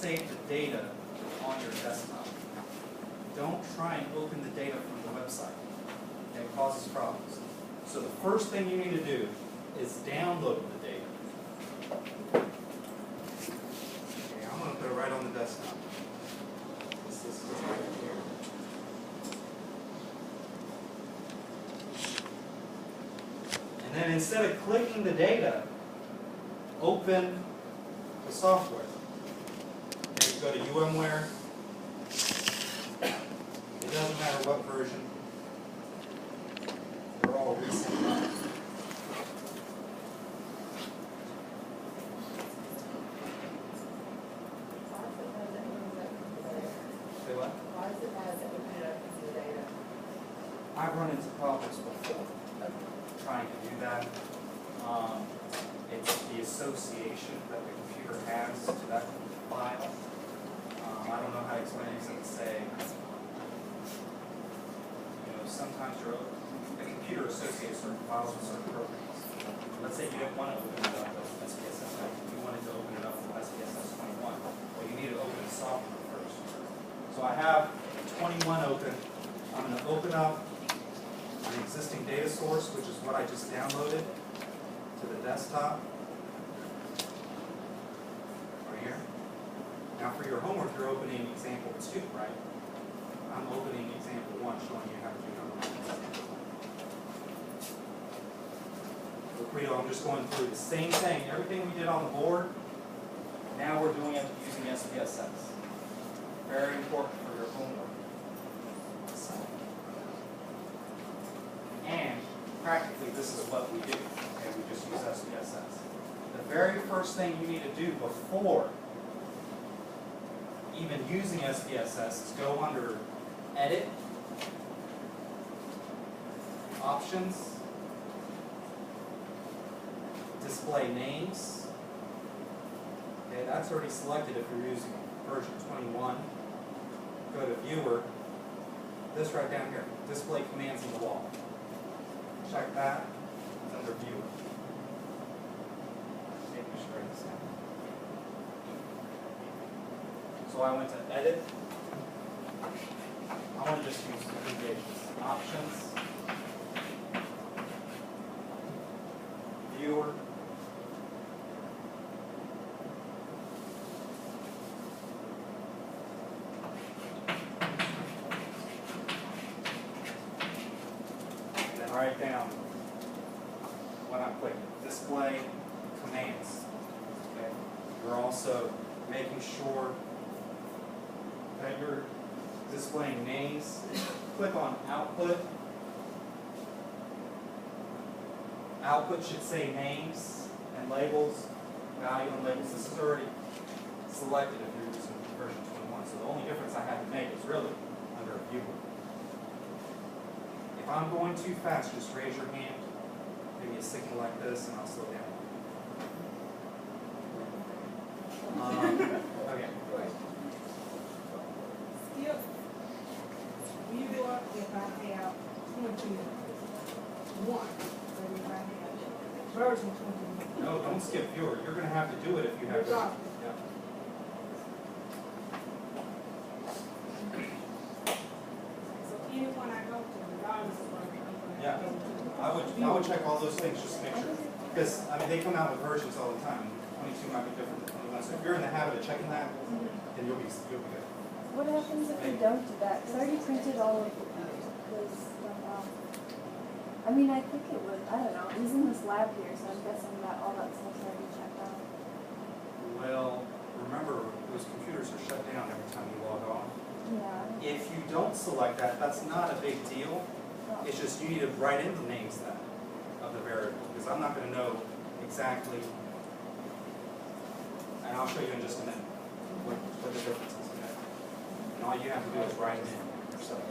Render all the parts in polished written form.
save the data on your desktop. Don't try and open the data from the website. It causes problems. So the first thing you need to do is download the data. Okay, I'm going to put it right on the desktop. This is right here. And then instead of clicking the data, open the software. Okay, go to VMware. It doesn't matter what version. They're all recent. Say what? Why does it have to open it up into the data? I've run into problems before trying to do that. It's the association that the computer has to that file. I don't know how to explain it except to say, sometimes the computer associates certain files with certain programs. Let's say you didn't want to open it up with SPSS, you wanted to open it up with SPSS 21. Well, you need to open the software first. So I have 21 open. I'm going to open up an existing data source, which is what I just downloaded to the desktop. Right here. Now for your homework, you're opening example 2, right? I'm opening example 1, showing you how to do it. Liquido, I'm just going through the same thing. Everything we did on the board, now we're doing it using SPSS. Very important for your homework. And practically, this is what we do. Okay, we just use SPSS. The very first thing you need to do before even using SPSS is go under Edit, Options, Display Names. Okay, that's already selected if you're using version 21. Go to Viewer. This right down here, Display Commands in the wall. Check that. It's under Viewer. Maybe we should write this down. So I went to Edit. I want to just use abbreviations. Options, Viewer, and then write down what I'm clicking. Display Commands. Okay. You're also making sure that you're displaying names. Click on Output. Output should say names and labels, value and labels. This is already selected if you're using version 21. So the only difference I had to make is really under Viewer. If I'm going too fast, just raise your hand. Give me a signal like this and I'll slow down. Okay. Skip. Viewer, if I have 21, or if I have version 21. No, don't skip Viewer. You're going to have to do it if you have. Regardless. Yeah. So anyone I go to, regardless of what I'm Yeah. I would check all those things just to make sure. Because, I mean, they come out with versions all the time. 22 might be different than 21. So if you're in the habit of checking that, then you'll be good. What happens if we don't do that? Because I already printed all of this stuff out. I mean, I think it would, I don't know, it was in this lab here, so I'm guessing that all that stuff's already checked out. Well, remember, those computers are shut down every time you log on. Yeah. If you don't select that, that's not a big deal. Oh. It's just you need to write in the names then of the variable, because I'm not going to know exactly, and I'll show you in just a minute what the difference is. Okay? And all you have to do is write it in yourself.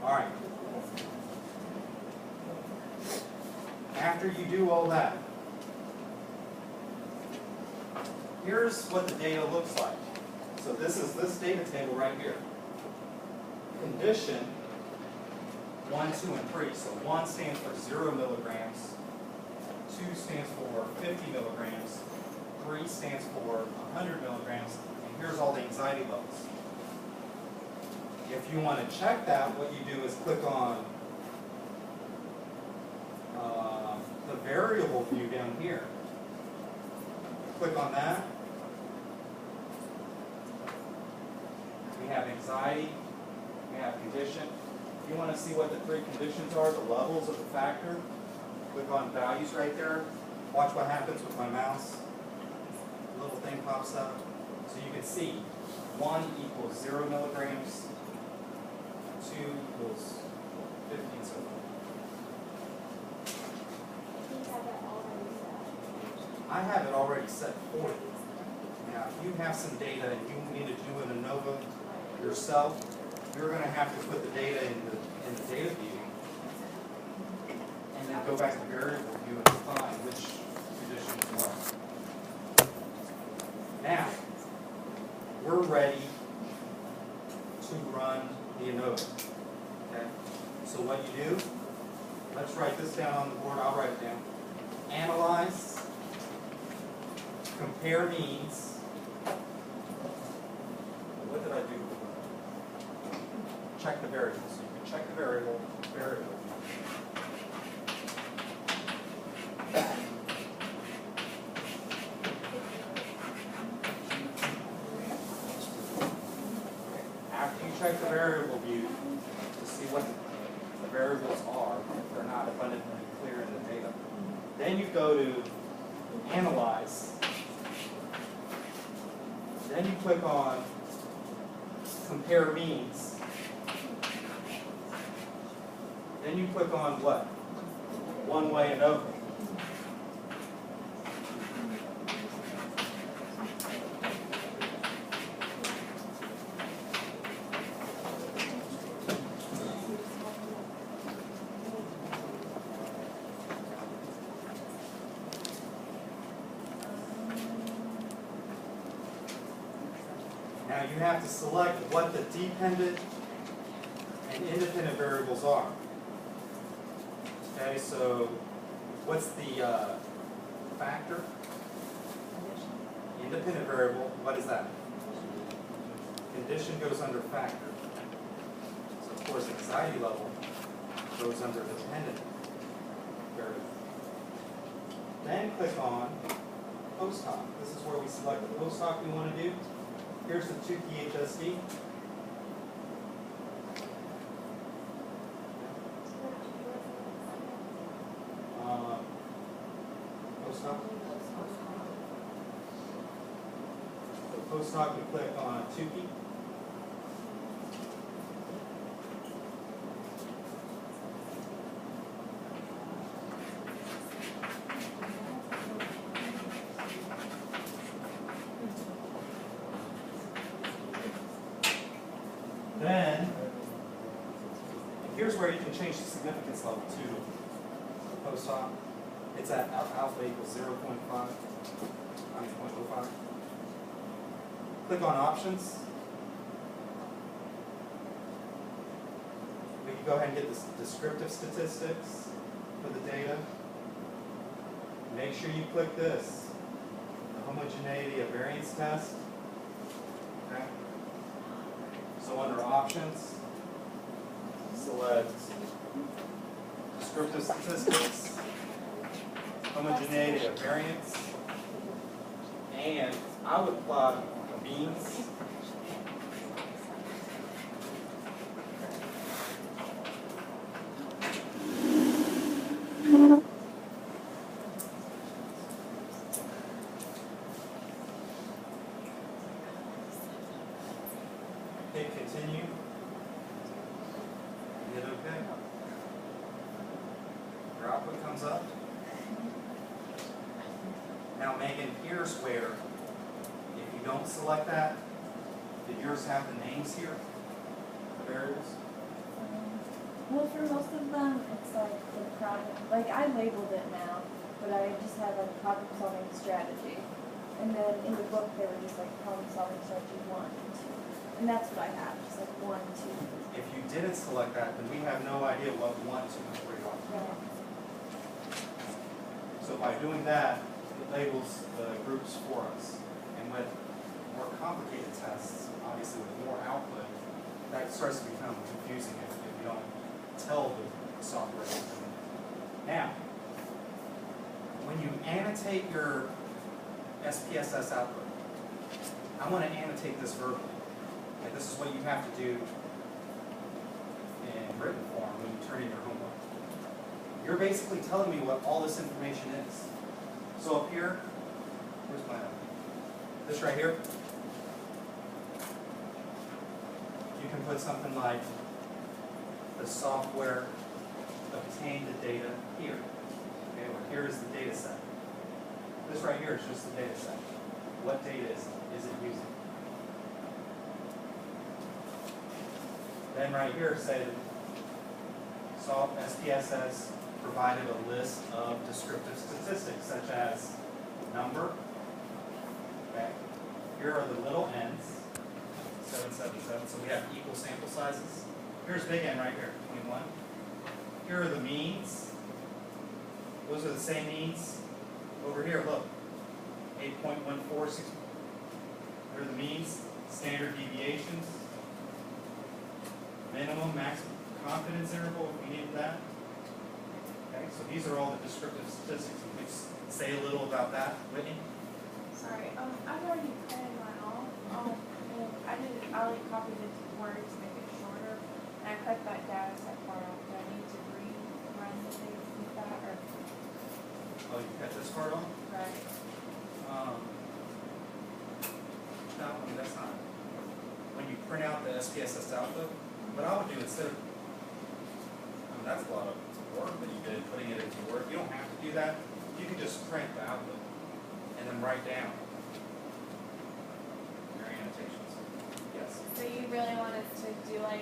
All right. After you do all that, here's what the data looks like. So this is this data table right here. Condition 1, 2, and 3. So 1 stands for 0 milligrams, 2 stands for 50 milligrams, 3 stands for 100 milligrams, and here's all the anxiety levels. If you want to check that, what you do is click on the variable view down here. Click on that. We have anxiety, we have condition. If you want to see what the 3 conditions are, the levels of the factor, click on values right there. Watch what happens with my mouse. A little thing pops up. So you can see 1 equals 0 milligrams, 2 equals 50 and so forth. I have it already set for you. Now, if you have some data and you need to do an ANOVA yourself, you're going to have to put the data in the data view and then go back to variable view and define which conditions what. Now, we're ready to run the ANOVA. Okay? So what you do, let's write this down on the board. I'll write it down. Analyze, compare means. What did I do? Check the variables. So you can check the variable. After you check the variable view to see what the variables are, if they're not abundantly clear in the data, then you go to Analyze. Then you click on Compare Means. Then you click on what? One-way ANOVA. Now you have to select what the dependent and independent variables are. Okay, so what's the factor? Independent variable, what is that? Condition goes under factor. So of course anxiety level goes under dependent variable. Then click on post hoc. This is where we select the post hoc we want to do. Here's the 2-key HSD. Post hoc. So post hoc, we click on 2-key. Then, here's where you can change the significance level to post hoc. It's at alpha equals 0.5, 0.05. Click on options. We can go ahead and get the descriptive statistics for the data. Make sure you click this, the homogeneity of variance test. Okay. So under options, select descriptive statistics, homogeneity of variance, and I would plot means. Hit continue. Hit OK. Your output comes up. Now, Megan, here's where, if you don't select that, did yours have the names here? The variables? Well, for most of them, it's like the problem. Like I labeled it now, but I just had like problem-solving strategy, and then in the book they were just like problem-solving strategy 1 and 2, and that's what I have, just like 1, 2. If you didn't select that, then we have no idea what 1, 2, and 3 are. Right. So by doing that, labels the groups for us. And with more complicated tests, obviously with more output, that starts to become confusing if you don't tell the software system. Now, when you annotate your SPSS output, I want to annotate this verbally. And this is what you have to do in written form when you turn in your homework. You're basically telling me what all this information is. So up here, where's my, this right here, you can put something like the software obtained the data here. Okay, or here is the data set. This right here is just the data set. What data is it using? Then right here say that SPSS provided a list of descriptive statistics such as number. Okay. Here are the little n's, 777, so we have equal sample sizes. Here's big N right here, 21. Here are the means. Those are the same means. Over here, look, 8.146. Here are the means, standard deviations, minimum, maximum confidence interval if we need that. Okay, so these are all the descriptive statistics. You could say a little about that, Whitney. Sorry, I've already printed mine off. And I like copied it to Word to make it shorter. And I cut that data set part off. Do I need to rerun the things with that or? Oh, you cut this part off? Right. No, I mean, that's not. When you print out the SPSS output, what I would do instead of, that's a lot of work that you did, putting it into Word. You don't have to do that. You can just print the output and then write down your annotations. Yes. So you really want us to do like